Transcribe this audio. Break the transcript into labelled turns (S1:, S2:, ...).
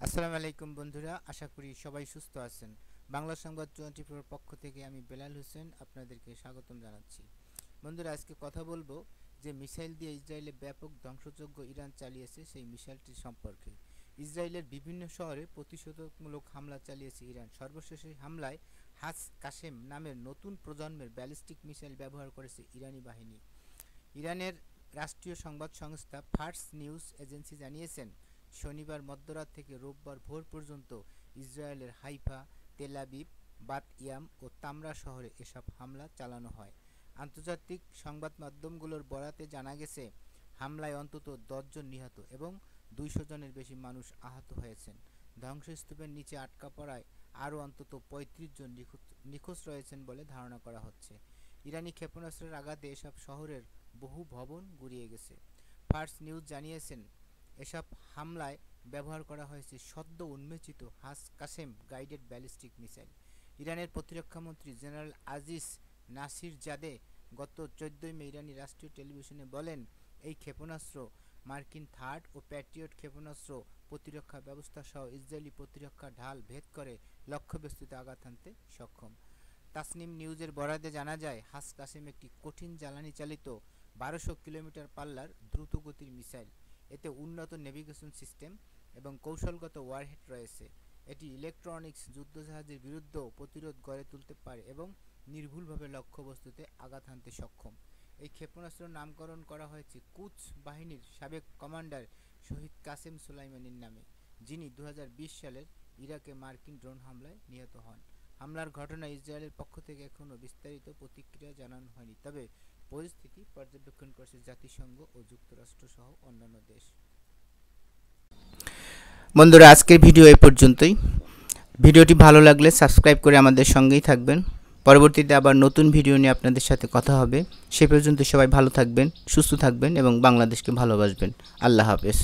S1: আসসালামু আলাইকুম বন্ধুরা, আশা করি সবাই সুস্থ আছেন। বাংলা সংবাদ 24 পক্ষ থেকে আমি বেলাল হোসেন আপনাদেরকে স্বাগতম জানাচ্ছি। বন্ধুরা, আজকে কথা বলবো যে মিসাইল দিয়ে ইসরায়েলে ব্যাপক ধ্বংসযজ্ঞ ইরান চালিয়েছে সেই মিসাইলটি সম্পর্কে। ইসরায়েলের বিভিন্ন শহরে প্রতিশোধকমূলক হামলা চালিয়েছে ইরান। সর্বশেষ হামলায় হাস কাশেম নামের নতুন প্রজন্মের ব্যালিস্টিক মিসাইল ব্যবহার করেছে ইরানি বাহিনী। ইরানের রাষ্ট্রীয় সংবাদ সংস্থা ফার্স নিউজ এজেন্সি জানিয়েছেন, শনিবার মধ্যরাত থেকে রোববার ভোর পর্যন্ত ইসরায়েলের Haifa, Tel Aviv, Baat yam ও তামরা শহরে এসব হামলা চালানো হয়। আন্তর্জাতিক সংবাদ মাধ্যমগুলোর বরাতে জানা গেছে, হামলায় অন্তত 10 জন নিহত এবং 200 জনের বেশি মানুষ আহত হয়েছেন। ধ্বংসস্তূপের নিচে আটকা পড়ায় আরও অন্তত 35 জন নিখোঁজ রয়েছেন বলে ধারণা করা হচ্ছে। ইরানি ক্ষেপণাস্ত্রের আঘাতে এসব শহরের বহু ভবন গুঁড়িয়ে গেছে। ফার্স নিউজ জানিয়েছেন, এসব হামলায় ব্যবহার করা হয়েছে সদ্য উন্মোচিত হাস কাশেম গাইডেড ব্যালিস্টিক মিসাইল। ইরানের প্রতিরক্ষামন্ত্রী জেনারেল আজিজ নাসিরজাদে গত 14 মে ইরানি রাষ্ট্রীয় টেলিভিশনে বলেন, এই ক্ষেপণাস্ত্র মার্কিন থার্ড ও প্যাট্রিয়ট ক্ষেপণাস্ত্র প্রতিরক্ষা ব্যবস্থা সহ ইসরায়েলি প্রতিরক্ষা ঢাল ভেদ করে লক্ষ্যবস্তুতে আঘাত হানতে সক্ষম। তাসনিম নিউজের বরাতে জানা যায়, হাস কাশেম একটি কঠিন জ্বালানি চালিত 1200 কিলোমিটার পাল্লার দ্রুতগতির মিসাইল। এতে উন্নত নেভিগেশন সিস্টেম এবং কৌশলগত ওয়ারহেড রয়েছে। এটি ইলেকট্রনিক্স যুদ্ধজাহাজের বিরুদ্ধেও প্রতিরোধ গড়ে তুলতে পারে এবং নির্ভুলভাবে লক্ষ্যবস্তুতে আঘাত হানতে সক্ষম। এই ক্ষেপণাস্ত্রের নামকরণ করা হয়েছে কুদস বাহিনীর সাবেক কমান্ডার শহীদ কাসেম সুলাইমানির নামে, যিনি 2020 সালের ইরাকে মার্কিন ড্রোন হামলায় নিহত হন। হামলার ঘটনায় ইসরায়েলের পক্ষ থেকে এখনও বিস্তারিত প্রতিক্রিয়া জানানো হয়নি, তবে পরিস্থিতি পর্যবেক্ষণ করছে জাতিসংঘ ও যুক্তরাষ্ট্র সহ অন্যান্য দেশ। বন্ধুরা, আজকের ভিডিও এই পর্যন্তই। ভিডিওটি ভালো লাগলে সাবস্ক্রাইব করে আমাদের সঙ্গেই থাকবেন। পরবর্তীতে আবার নতুন ভিডিও নিয়ে আপনাদের সাথে কথা হবে। সে পর্যন্ত সবাই ভালো থাকবেন, সুস্থ থাকবেন এবং বাংলাদেশকে ভালোবাসবেন। আল্লাহ হাফেজ।